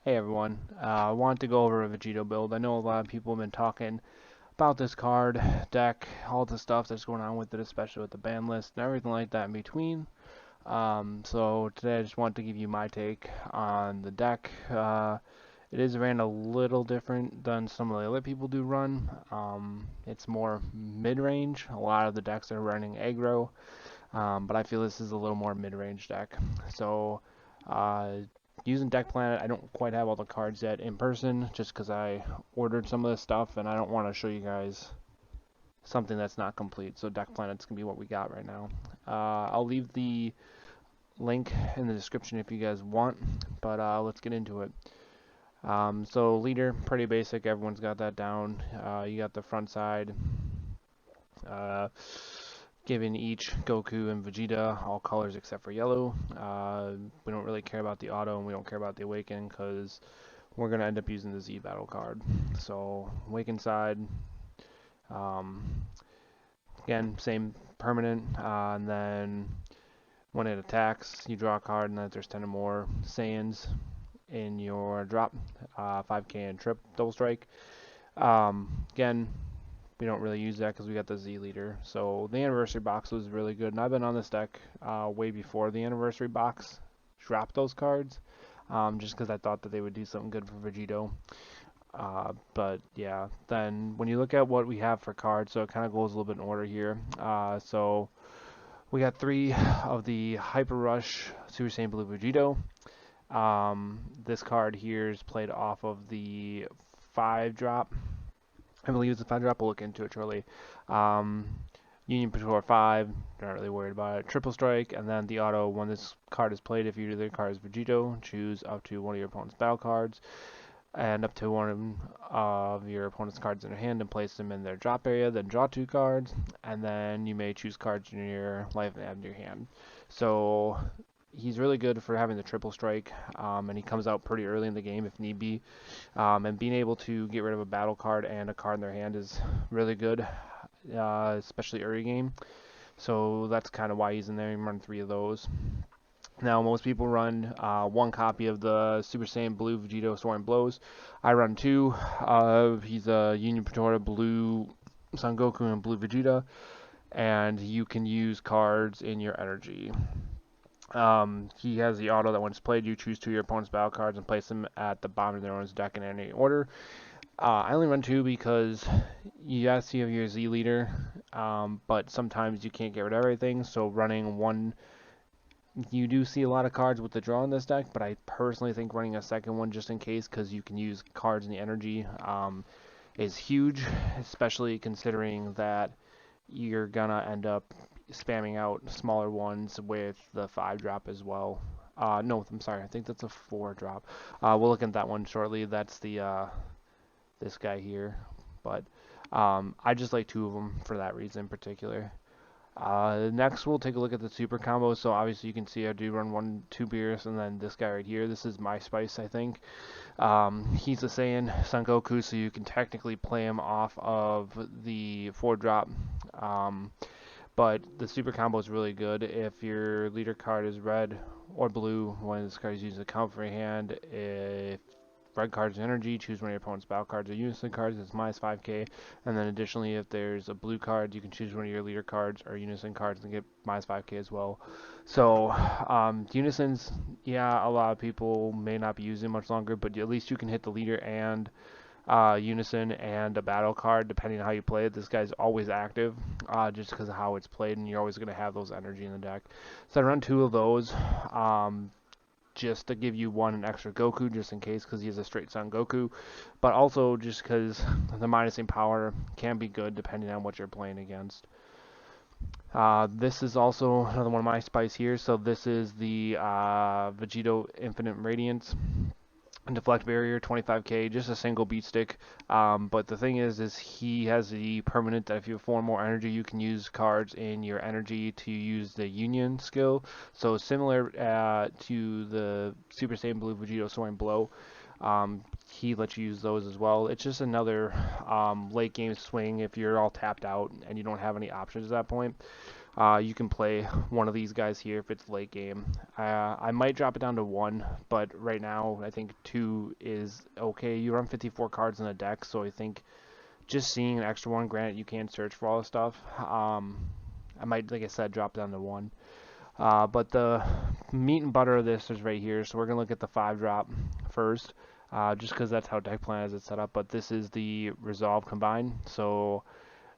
Hey everyone, I wanted to go over a Vegito build. I know a lot of people have been talking about this card, deck, all the stuff that's going on with it, especially with the ban list and everything like that in between. So today I just wanted to give you my take on the deck. It is ran a little different than some of the other people do run. It's more mid-range. A lot of the decks are running aggro, but I feel this is a little more mid-range deck. So uh, using Deck Planet, I don't quite have all the cards yet in person, just because I ordered some of this stuff and I don't want to show you guys something that's not complete. So Deck Planet's gonna be what we got right now. I'll leave the link in the description if you guys want, but let's get into it. So leader, pretty basic. Everyone's got that down. You got the front side. Uh, Giving each Goku and Vegeta all colors except for yellow. We don't really care about the auto and we don't care about the awaken because we're going to end up using the Z battle card. So awaken side, um, again, same permanent, and then when it attacks, you draw a card, and then if there's 10 or more Saiyans in your drop, 5k and trip double strike. Again, we don't really use that because we got the Z leader. So the anniversary box was really good, and I've been on this deck way before the anniversary box dropped those cards, just because I thought that they would do something good for Vegito. But yeah, then when you look at what we have for cards, so it kind of goes a little bit in order here. So we got 3 of the Hyper Rush Super Saiyan Blue Vegito. This card here is played off of the 5 drop. I believe it's a 5 drop. We'll look into it shortly. Union Patrol 5, not really worried about it. Triple Strike, and then the auto, when this card is played, if you do the card is Vegito, choose up to one of your opponent's battle cards, and up to one of your opponent's cards in your hand and place them in their drop area, then draw 2 cards, and then you may choose cards in your life and add in your hand. So he's really good for having the triple strike, and he comes out pretty early in the game if need be. And being able to get rid of a battle card and a card in their hand is really good, especially early game. So that's kind of why he's in there. You run 3 of those. Now, most people run 1 copy of the Super Saiyan Blue Vegito Soaring Blows. I run 2. He's a Union Patrol Blue Son Goku and Blue Vegeta, and you can use cards in your energy. He has the auto that when it's played, you choose 2 of your opponent's battle cards and place them at the bottom of their own deck in any order. I only run 2 because yes, you have your Z leader, but sometimes you can't get rid of everything, so running 1, you do see a lot of cards with the draw in this deck, but I personally think running a second one just in case, because you can use cards in the energy, is huge, especially considering that you're gonna end up spamming out smaller ones with the 5 drop as well. No, I'm sorry, I think that's a 4 drop. We'll look at that one shortly. That's the this guy here, but I just like 2 of them for that reason in particular. Next, we'll take a look at the super combo. So obviously you can see I do run 2 Beerus, and then this guy right here. This is my spice, I think. He's a Saiyan Son Goku, so you can technically play him off of the 4 drop. But the super combo is really good. If your leader card is red or blue, when this card is used as a counter for your hand, if red cards energy, choose one of your opponent's battle cards or unison cards, it's minus 5k. And then additionally, if there's a blue card, you can choose one of your leader cards or unison cards and get minus 5k as well. So unisons, yeah, a lot of people may not be using much longer, but at least you can hit the leader and unison and a battle card depending on how you play it. This guy's always active, just because of how it's played, and you're always going to have those energy in the deck. So I run 2 of those. Just to give you an extra Goku just in case, because he's a straight Son Goku, but also just because the minusing power can be good depending on what you're playing against. This is also another one of my spice here. So this is the Vegito Infinite Radiance. Deflect barrier, 25k, just a single beat stick. But the thing is he has the permanent that if you have 4 more energy, you can use cards in your energy to use the Union skill. So similar to the Super Saiyan Blue Vegito Soaring Blow, he lets you use those as well. It's just another late game swing if you're all tapped out and you don't have any options at that point. You can play one of these guys here if it's late game. I might drop it down to 1, but right now I think 2 is okay. You run 54 cards in a deck, so I think just seeing an extra one, granted you can search for all this stuff. I might, like I said, drop it down to 1. But the meat and butter of this is right here, so we're going to look at the 5-drop first, just because that's how deck plan has it set up. But this is the Resolve Combine, so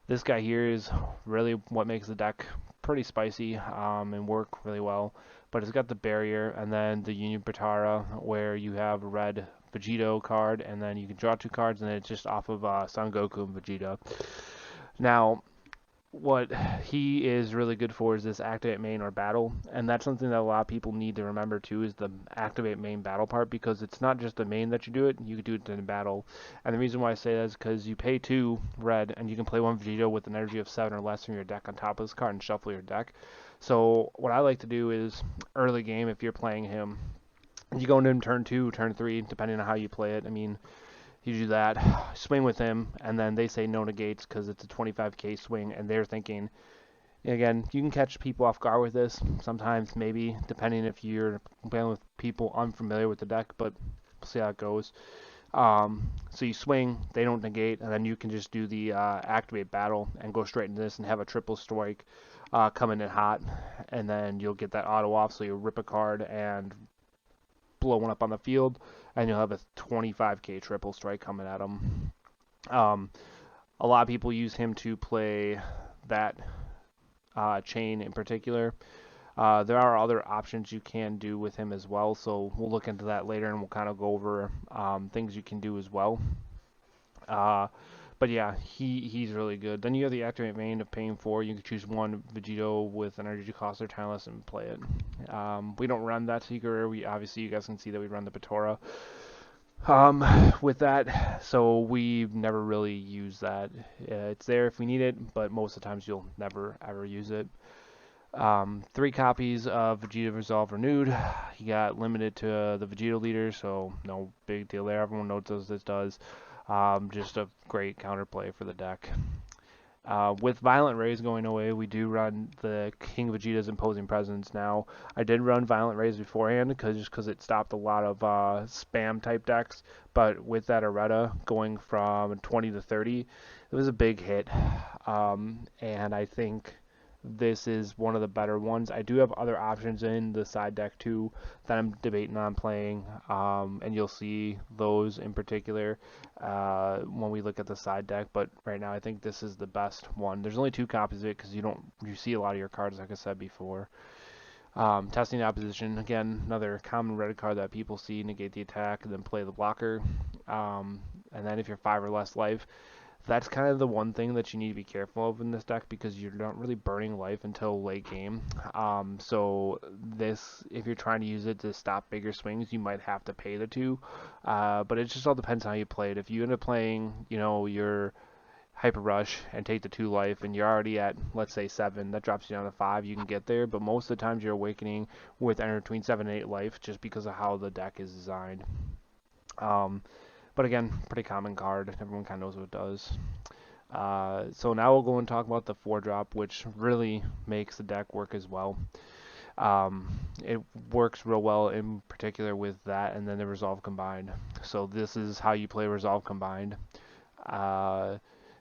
this guy here is really what makes the deck pretty spicy and work really well. But it's got the barrier and then the Union Batara, where you have a red Vegito card, and then you can draw 2 cards, and it's just off of Son Goku and Vegeta. Now, what he is really good for is this activate main or battle, and that's something that a lot of people need to remember too, is the activate main battle part, because it's not just the main that you do it, you can do it in battle. And the reason why I say that is because you pay 2 red and you can play 1 Vegito with an energy of 7 or less from your deck on top of this card and shuffle your deck. So what I like to do is early game, if you're playing him, you go into him turn 2, turn 3, depending on how you play it. I mean, you do that, swing with him, and then they say no negates because it's a 25k swing, and they're thinking, again, you can catch people off guard with this sometimes, maybe, depending if you're playing with people unfamiliar with the deck, but we'll see how it goes. So you swing, they don't negate, and then you can just do the activate battle and go straight into this and have a triple strike coming in hot, and then you'll get that auto off, so you'll rip a card and blow one up on the field, and you'll have a 25k triple strike coming at him. A lot of people use him to play that chain in particular. There are other options you can do with him as well, so we'll look into that later, and we'll kind of go over things you can do as well. But yeah, he's really good. Then you have the activate main of paying 4. You can choose 1 Vegito with an energy cost or talent and play it. We don't run that secret. We obviously, you guys can see that we run the Batora with that, so we never really use that. It's there if we need it, but most of the times you'll never ever use it. 3 copies of Vegeta Resolve Renewed. He got limited to the Vegito leader, so no big deal there. Everyone knows what this does. Just a great counterplay for the deck. With Violent Rays going away, we do run the King Vegeta's Imposing Presence now. I did run Violent Rays beforehand because it stopped a lot of spam type decks, but with that Areta going from 20 to 30, it was a big hit, and I think this is one of the better ones. I do have other options in the side deck too that I'm debating on playing, and you'll see those in particular when we look at the side deck, but right now I think this is the best one. There's only 2 copies of it because you see a lot of your cards, like I said before. Testing opposition, again, another common red card that people see, negate the attack and then play the blocker, and then if you're 5 or less life, that's kind of the one thing that you need to be careful of in this deck, because you're not really burning life until late game. So this, if you're trying to use it to stop bigger swings, you might have to pay the 2. But it just all depends on how you play it. If you end up playing, your Hyper Rush and take the 2 life, and you're already at, let's say, 7, that drops you down to 5, you can get there. But most of the times you're awakening with anywhere between 7 and 8 life, just because of how the deck is designed. But again, pretty common card. Everyone kind of knows what it does. So now we'll go and talk about the 4-drop, which really makes the deck work as well. It works real well in particular with that and then the Resolve Combined. So this is how you play Resolve Combined.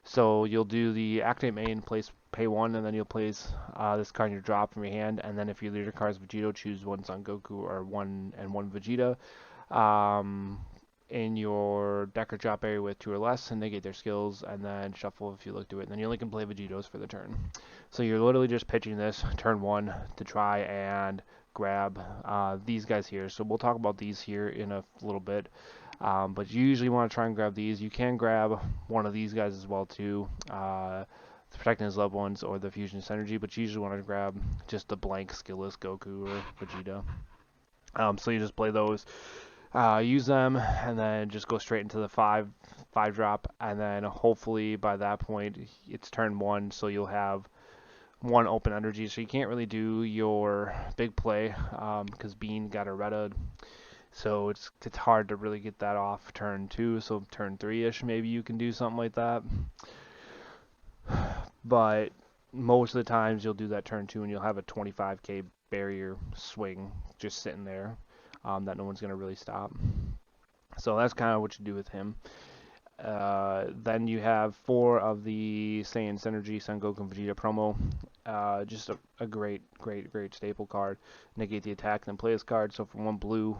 So you'll do the activate main, pay 1, and then you'll place this card in your drop from your hand, and then if your leader card is Vegito, choose 1 Son Goku or 1 Vegeta. In your deck or drop area with 2 or less, and they get their skills, and then shuffle if you look to it, and then you only can play Vegitos for the turn. So you're literally just pitching this turn 1 to try and grab these guys here. So we'll talk about these here in a little bit, but you usually want to try and grab these. You can grab one of these guys as well too, protecting his loved ones or the Fusion Synergy, but you usually want to grab just the blank skillless Goku or Vegeta. So you just play those. Use them, and then just go straight into the 5-drop, and then hopefully by that point it's turn 1, so you'll have 1 open energy, so you can't really do your big play because Bean got Areta, so it's hard to really get that off turn 2. So turn 3-ish maybe you can do something like that, but most of the times you'll do that turn 2 and you'll have a 25k barrier swing just sitting there that no one's going to really stop. So that's kind of what you do with him. Then you have 4 of the Saiyan Synergy Son Goku and Vegeta promo. Just a great staple card. Negate the attack, then play this card. So for 1 blue,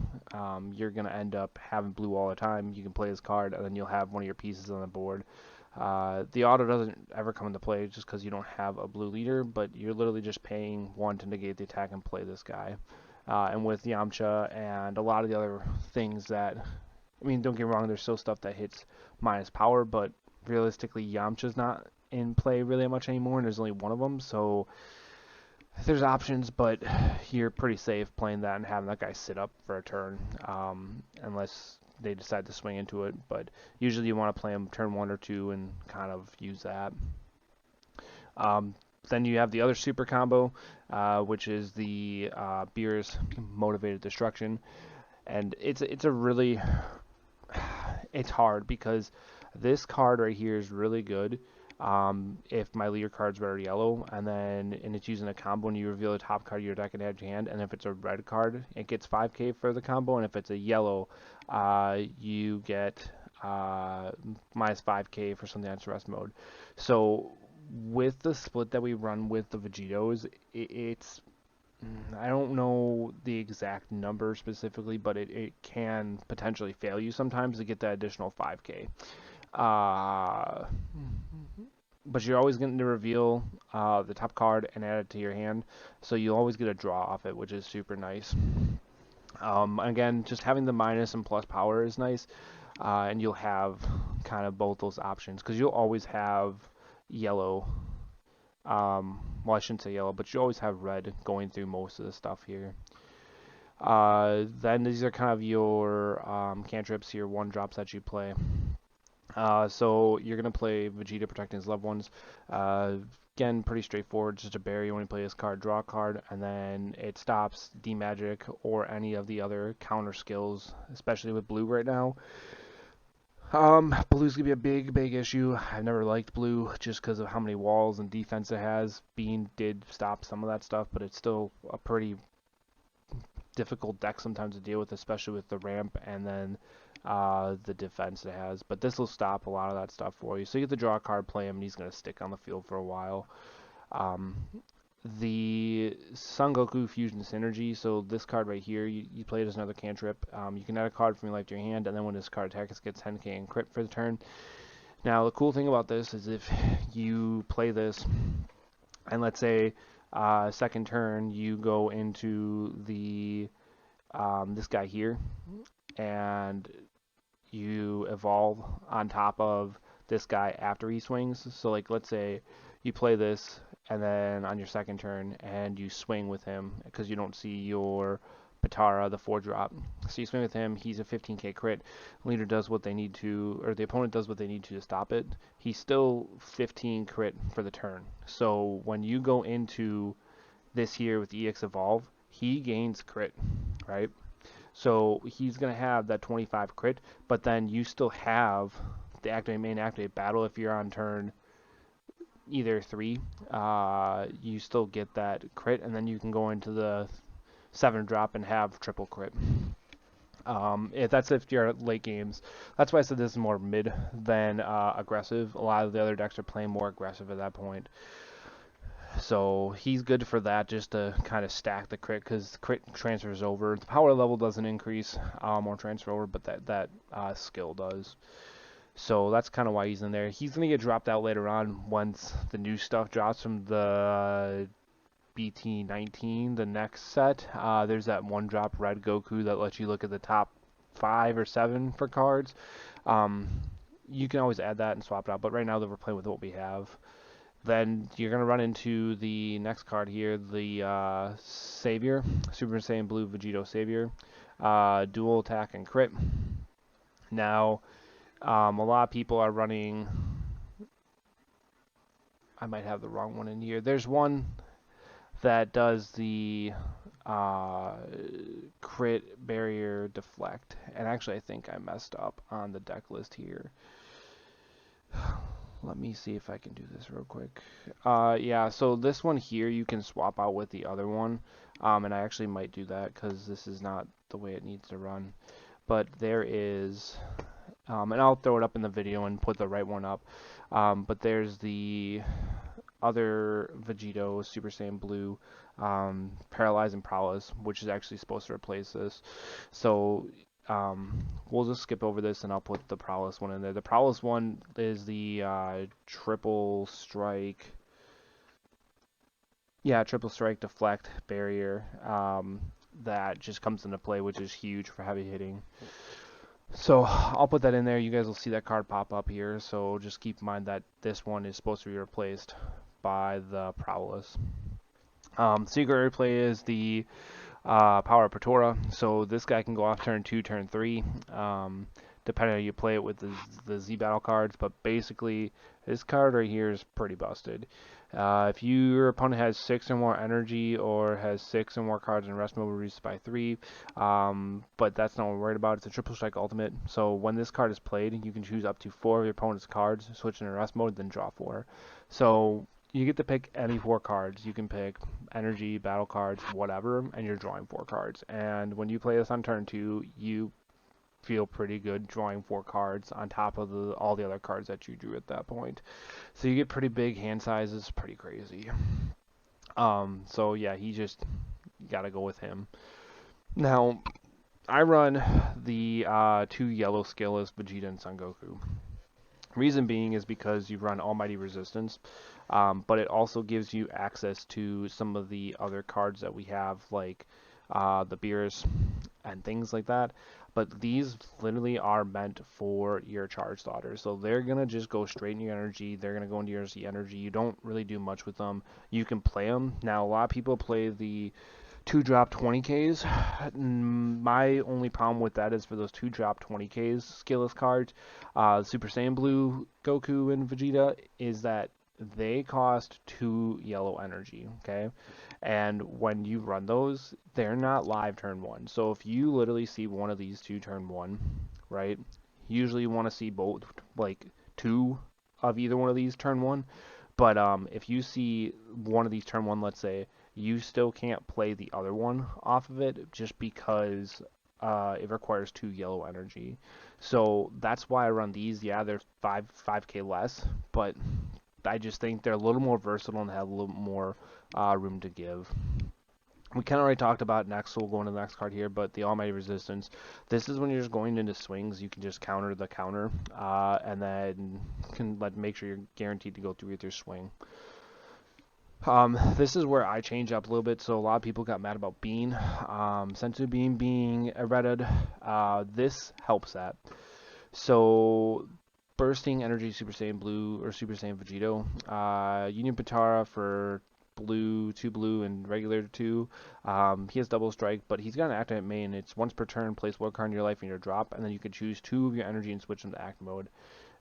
you're going to end up having blue all the time. You can play this card, and then you'll have one of your pieces on the board. The auto doesn't ever come into play just because you don't have a blue leader, but you're literally just paying 1 to negate the attack and play this guy. And with Yamcha and a lot of the other things that, I mean, don't get me wrong, there's still stuff that hits minus power, but realistically, Yamcha's not in play really much anymore, and there's only 1 of them, so there's options, but you're pretty safe playing that and having that guy sit up for a turn, unless they decide to swing into it, but usually you want to play him turn 1 or 2 and kind of use that. Then you have the other super combo, which is the Beerus Motivated Destruction, and it's a really, it's hard because this card right here is really good if my leader card's red or yellow, and it's using a combo and you reveal the top card of your deck and add to your hand, and if it's a red card, it gets 5k for the combo, and if it's a yellow, you get minus 5k for something that's rest mode. So with the split that we run with the Vegitos, it's, I don't know the exact number specifically, but it can potentially fail you sometimes to get that additional 5k. But you're always going to reveal the top card and add it to your hand, so you'll always get a draw off it, which is super nice. Again, just having the minus and plus power is nice, and you'll have kind of both those options, because you'll always have yellow, well, I shouldn't say yellow, but you always have red going through most of the stuff here. Then these are kind of your cantrips, your 1-drops that you play. So you're going to play Vegeta protecting his loved ones. Again, pretty straightforward, just a barrier when you play this card, draw a card, and then it stops D-Magic or any of the other counter skills, especially with blue right now. Blue's going to be a big issue. I've never liked blue just because of how many walls and defense it has. Bean did stop some of that stuff, but it's still a pretty difficult deck sometimes to deal with, especially with the ramp and then the defense it has. But this will stop a lot of that stuff for you. So you get to draw a card, play him, and he's going to stick on the field for a while. The Son Goku Fusion Synergy, so this card right here, you play it as another cantrip. You can add a card from your life to your hand, and then when this card attacks, it gets 10k and crit for the turn. Now, the cool thing about this is if you play this, and let's say second turn, you go into the this guy here, and you evolve on top of this guy after he swings. So like, let's say you play this and then on your second turn and you swing with him because you don't see your Patara, the 4-drop. So you swing with him, he's a 15k crit. Leader does what they need to, or the opponent does what they need to stop it. He's still 15 crit for the turn. So when you go into this here with EX Evolve, he gains crit, right? So he's going to have that 25 crit, but then you still have the main activate battle. If you're on turn either 3, you still get that crit, and then you can go into the 7-drop and have triple crit. If you're at late games. That's why I said this is more mid than aggressive. A lot of the other decks are playing more aggressive at that point. So he's good for that, just to kind of stack the crit, because crit transfers over. The power level doesn't increase or transfer over, but that skill does. So that's kind of why he's in there. He's going to get dropped out later on once the new stuff drops from the BT19, the next set. There's that 1-drop red Goku that lets you look at the top 5 or 7 for cards. You can always add that and swap it out, but right now that we're playing with what we have. Then you're going to run into the next card here, the Savior, Super Saiyan Blue Vegito Savior, dual attack and crit. Now, a lot of people are running, I might have the wrong one in here. There's one that does the crit, barrier, deflect, and actually I think I messed up on the deck list here. Let me see if I can do this real quick. Yeah, so this one here you can swap out with the other one. And I actually might do that because this is not the way it needs to run. But there is, and I'll throw it up in the video and put the right one up. But there's the other Vegito Super Saiyan Blue, Paralyze and Prowess, which is actually supposed to replace this. So we'll just skip over this and I'll put the Prowess one in there. The Prowess one is the triple strike. Yeah, triple strike, deflect, barrier. That just comes into play, which is huge for heavy hitting. So I'll put that in there. You guys will see that card pop up here. So just keep in mind that this one is supposed to be replaced by the Prowess. Secret replay is the Power of Patora. So this guy can go off turn 2, turn 3, depending on how you play it with the Z battle cards. But basically, this card right here is pretty busted. If your opponent has 6 or more energy or has 6 or more cards in rest mode, reduced by 3. But that's not what we're worried about. It's a triple strike ultimate. So when this card is played, you can choose up to 4 of your opponent's cards, switch into rest mode, then draw 4. So you get to pick any 4 cards. You can pick energy, battle cards, whatever, and you're drawing 4 cards. And when you play this on turn 2, you feel pretty good drawing 4 cards on top of all the other cards that you drew at that point. So you get pretty big hand sizes, pretty crazy. So yeah, you gotta go with him. Now, I run the 2 yellow scaleless Vegeta and Son Goku. Reason being is because you run Almighty Resistance, but it also gives you access to some of the other cards that we have, like the Beerus and things like that. But these literally are meant for your charge slaughters. So they're going to just go straight in your energy. They're going to go into your energy. You don't really do much with them. You can play them. Now, a lot of people play the 2-drop 20Ks. My only problem with that is for those 2-drop 20Ks skillless cards, Super Saiyan Blue, Goku, and Vegeta, is that they cost 2 yellow energy, okay? And when you run those, they're not live turn 1. So if you literally see one of these 2 turn 1, right? Usually you want to see both, like 2 of either one of these turn 1. But if you see one of these turn 1, let's say, you still can't play the other one off of it just because it requires 2 yellow energy. So that's why I run these. Yeah, they're 5k less, but I just think they're a little more versatile and have a little more room to give. We kind of already talked about next, so we'll go into the next card here, but the Almighty Resistance. This is when you're just going into swings. You can just counter the counter, and then can make sure you're guaranteed to go through with your swing. This is where I change up a little bit, so a lot of people got mad about Bean. Sensu Bean being irradiated. This helps that. So Bursting Energy Super Saiyan Blue or Super Saiyan Vegito. Union Patara for blue, 2 blue, and regular 2. He has double strike, but he's got an activate main. It's once per turn, place 1 card in your life in your drop, and then you can choose 2 of your energy and switch into act mode.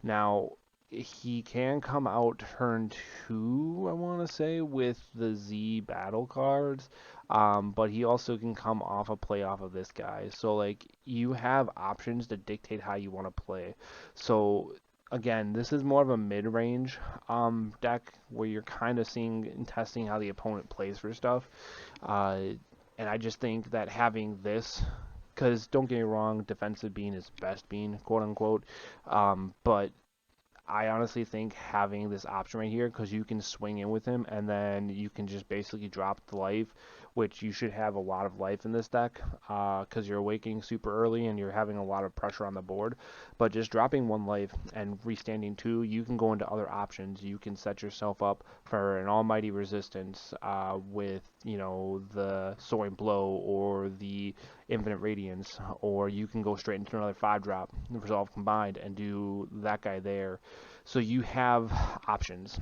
Now, he can come out turn 2, I want to say, with the Z battle cards, but he also can come off a play off of this guy. So, like, you have options to dictate how you want to play. So, again, this is more of a mid-range deck where you're kind of seeing and testing how the opponent plays for stuff. And I just think that having this, because don't get me wrong, defensive Bean is best Bean, quote-unquote, but I honestly think having this option right here, because you can swing in with him, and then you can just basically drop the life, which you should have a lot of life in this deck, because you're awakening super early and you're having a lot of pressure on the board. But just dropping 1 life and restanding 2, you can go into other options. You can set yourself up for an Almighty Resistance with, you know, the Soaring Blow or the Infinite Radiance, or you can go straight into another 5-drop, Resolve Combined, and do that guy there. So you have options.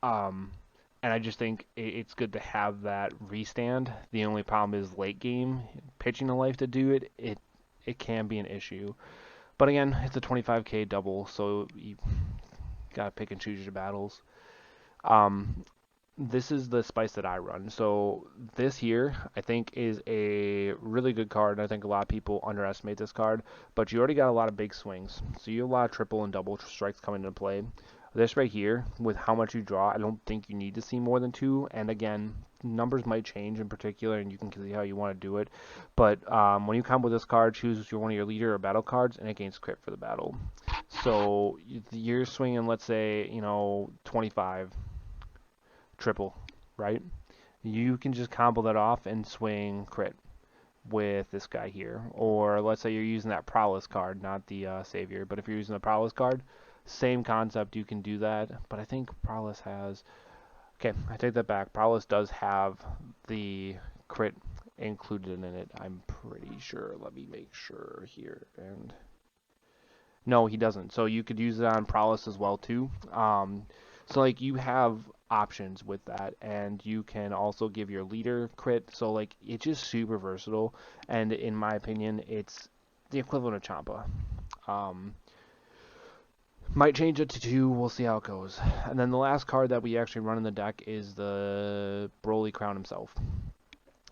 And I just think it's good to have that restand. The only problem is late game, pitching a life to do it, it can be an issue. But again, it's a 25k double, so you gotta pick and choose your battles. this is the spice that I run. So this here, I think, is a really good card. I think a lot of people underestimate this card, but you already got a lot of big swings. So you have a lot of triple and double strikes coming into play. This right here, with how much you draw, I don't think you need to see more than two. And again, numbers might change in particular, and you can see how you want to do it. But when you combo this card, choose one of your leader or battle cards, and it gains crit for the battle. So you're swinging, let's say, 25 triple, right? You can just combo that off and swing crit with this guy here. Or let's say you're using that prowess card, not the savior, but if you're using the prowess card, same concept, you can do that. But I think prowess has, okay, I take that back. Prowess does have the crit included in it, I'm pretty sure. Let me make sure here. And no, he doesn't. So you could use it on prowess as well too. So like you have options with that, and you can also give your leader crit. So like it's just super versatile, and in my opinion, it's the equivalent of Champa. Um, might change it to two. We'll see how it goes. And then the last card that we actually run in the deck is the Broly Crown himself.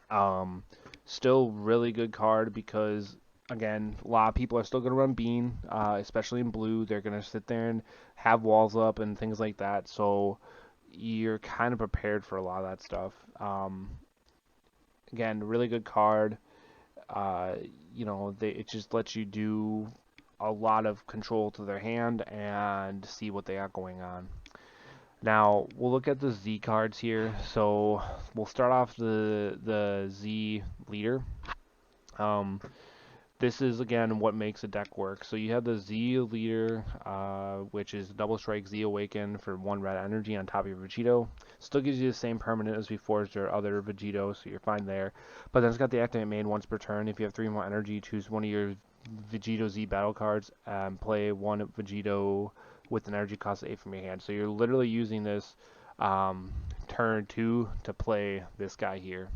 Um, Still really good card because again, a lot of people are still going to run Bean, especially in blue. They're going to sit there and have walls up and things like that. So you're kind of prepared for a lot of that stuff. Again, really good card. Uh, it just lets you do a lot of control to their hand and see what they got going on. Now we'll look at the Z cards here. So we'll start off the Z leader. Um, This is again what makes a deck work. So you have the Z leader, which is double strike Z awaken for 1 red energy on top of your Vegito. Still gives you the same permanent as before as your other Vegito, so you're fine there. But then it's got the activate main once per turn. If you have 3 more energy, choose one of your Vegito Z battle cards and play one Vegito with an energy cost of 8 from your hand. So you're literally using this turn 2 to play this guy here.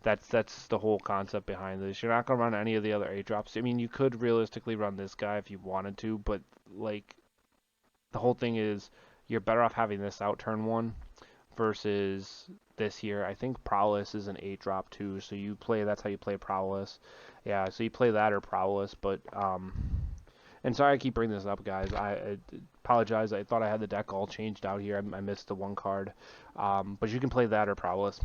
That's the whole concept behind this. You're not gonna run any of the other 8-drops. I mean, you could realistically run this guy if you wanted to, but like the whole thing is you're better off having this out turn 1 versus this here. I think Prowess is an 8-drop too, so that's how you play Prowess. Yeah, so you play that or Prowess, but and sorry I keep bringing this up, guys. I apologize. I thought I had the deck all changed out here. I missed the one card. But you can play that or Prowess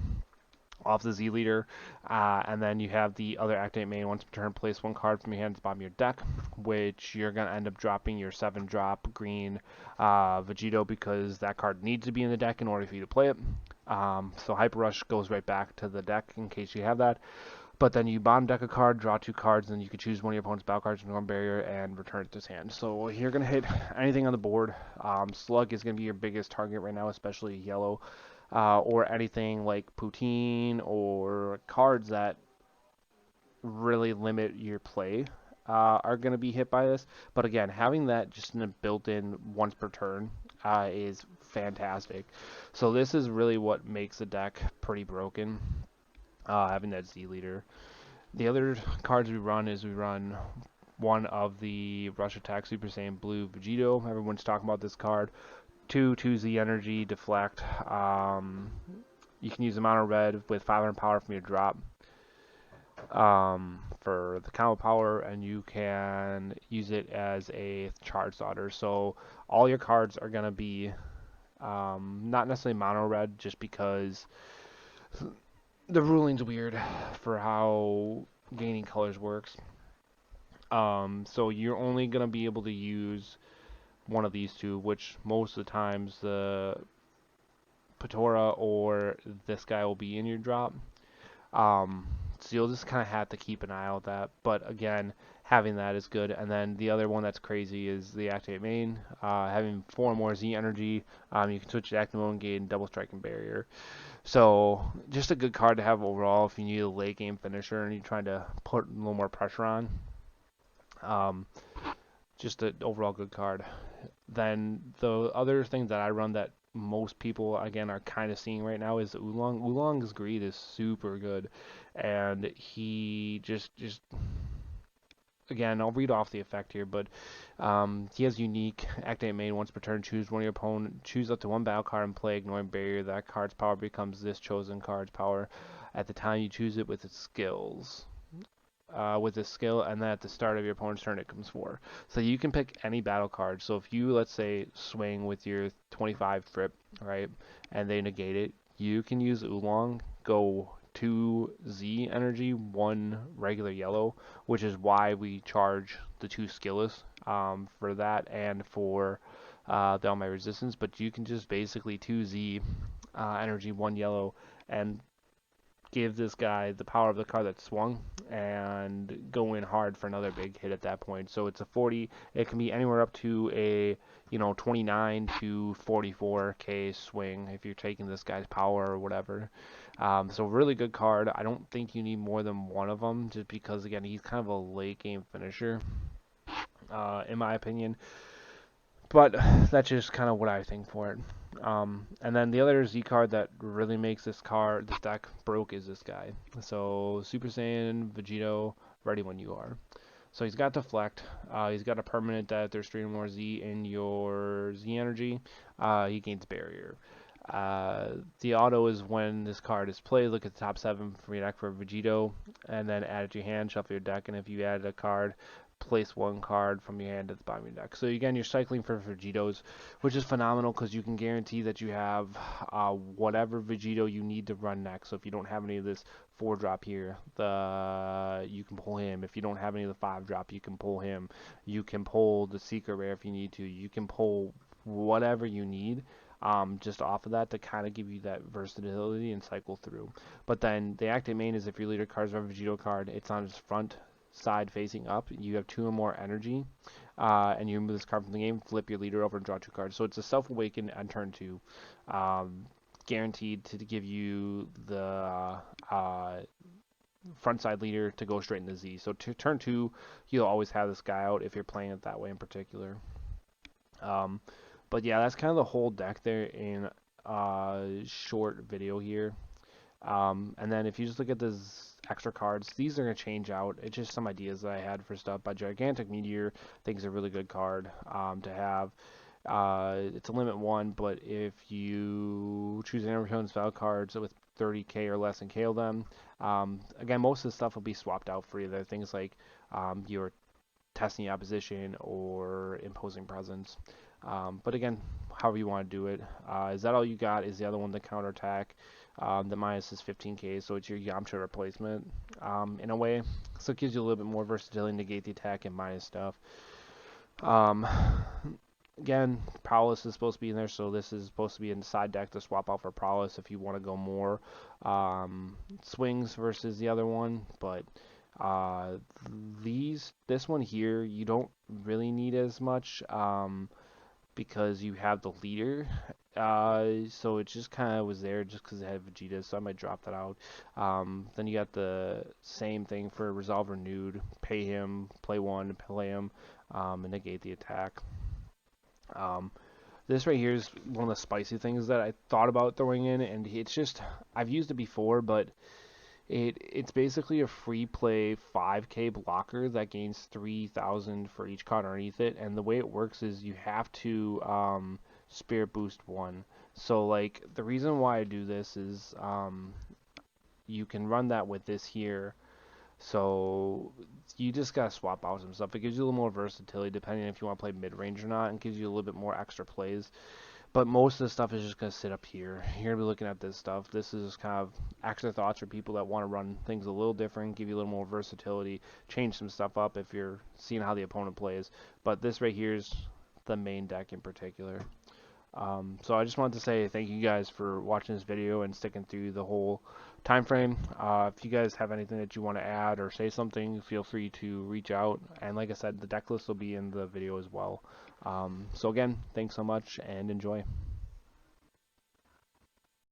off the Z leader, and then you have the other activate main once per turn. Place 1 card from your hand to the bottom of your deck, which you're gonna end up dropping your 7-drop green Vegito because that card needs to be in the deck in order for you to play it. So Hyper Rush goes right back to the deck in case you have that. But then you bottom deck a card, draw 2 cards, and you can choose one of your opponent's battle cards from one barrier and return it to his hand. So you're gonna hit anything on the board. Slug is gonna be your biggest target right now, especially yellow. Or anything like Poutine or cards that really limit your play are going to be hit by this. But again, having that just in a built-in once per turn is fantastic. So this is really what makes the deck pretty broken, having that Z leader. The other cards we run one of the Rush Attack Super Saiyan Blue Vegito. Everyone's talking about this card. 2Z energy, deflect. You can use the mono red with 500 power from your drop for the combo power, and you can use it as a charge starter. So all your cards are going to be not necessarily mono red, just because the ruling's weird for how gaining colors works. So you're only going to be able to use one of these two, which most of the times the Patora or this guy will be in your drop. So you'll just kind of have to keep an eye out that. But again, having that is good. And then the other one that's crazy is the activate main. Having 4 more Z energy, you can switch to active mode and gain double strike and barrier. So just a good card to have overall if you need a late game finisher and you're trying to put a little more pressure on. Just an overall good card. Then the other thing that I run that most people again are kind of seeing right now is Oolong. Oolong's greed is super good, and he just again, I'll read off the effect here, but he has unique activate main once per turn. Choose one of your opponent. Choose up to one battle card and play, ignoring barrier. That card's power becomes this chosen card's power at the time you choose it with its skills. With this skill, and then at the start of your opponent's turn, it comes 4. So you can pick any battle card. So if you, let's say, swing with your 25 Fripp, right, and they negate it, you can use Oolong, go 2 Z energy, 1 regular yellow, which is why we charge the 2 skillless for that and for the All My Resistance. But you can just basically 2 Z energy, 1 yellow, and give this guy the power of the card that swung and go in hard for another big hit at that point. So it's a 40. It can be anywhere up to a 29 to 44k swing if you're taking this guy's power or whatever. So really good card. I don't think you need more than one of them, just because again he's kind of a late game finisher, in my opinion. But that's just kind of what I think for it. And then the other Z card that really makes this deck broke is this guy. So Super Saiyan Vegito, ready when you are. So he's got Deflect. He's got a permanent that if there's 3 or more Z in your Z energy, he gains Barrier. The auto is when this card is played, look at the top 7 from your deck for Vegito, and then add it to your hand, shuffle your deck, and if you added a card, place 1 card from your hand at the bottom of your deck. So again, you're cycling for Vegitos, which is phenomenal because you can guarantee that you have whatever Vegito you need to run next. So if you don't have any of this 4-drop here, you can pull him. If you don't have any of the 5-drop, you can pull him. You can pull the Secret Rare if you need to. You can pull whatever you need. Just off of that to kind of give you that versatility and cycle through. But then the active main is if your leader card is a Vegito card, it's on its front side facing up. You have 2 or more energy, and you remove this card from the game, flip your leader over and draw 2 cards. So it's a self-awaken on turn 2, guaranteed to give you the front side leader to go straight in the Z. So to turn 2, you'll always have this guy out if you're playing it that way in particular. But yeah, that's kind of the whole deck there in a short video here. And then if you just look at these extra cards, these are going to change out. It's just some ideas that I had for stuff. But Gigantic Meteor, I think is a really good card to have. It's a limit 1, but if you choose an opponent's spell cards with 30k or less and KO them, again, most of the stuff will be swapped out for you. There are things like your testing the opposition or imposing presence. But again, however you want to do it. Is that all you got? Is the other one the counterattack? The minus is 15k, so it's your Yamcha replacement in a way. So it gives you a little bit more versatility, negate the attack and minus stuff. Again, Prowess is supposed to be in there, so this is supposed to be in the side deck to swap out for Prowess if you want to go more swings versus the other one. But this one here, you don't really need as much. Because you have the leader, so it just kind of was there just because it had Vegeta, so I might drop that out. Then you got the same thing for Resolve Renewed, pay him, play 1, play him, and negate the attack. This right here is one of the spicy things that I thought about throwing in, and it's just, I've used it before, but it's basically a free play 5k blocker that gains 3,000 for each card underneath it, and the way it works is you have to spirit boost 1. So like the reason why I do this is you can run that with this here. So you just gotta swap out some stuff. It gives you a little more versatility depending if you want to play mid-range or not, and gives you a little bit more extra plays. But most of the stuff is just going to sit up here. You're going to be looking at this stuff. This is kind of extra thoughts for people that want to run things a little different, give you a little more versatility, change some stuff up if you're seeing how the opponent plays. But this right here is the main deck in particular. So I just wanted to say thank you guys for watching this video and sticking through the whole time frame. If you guys have anything that you want to add or say something, feel free to reach out. And like I said, the deck list will be in the video as well. So again, thanks so much and enjoy.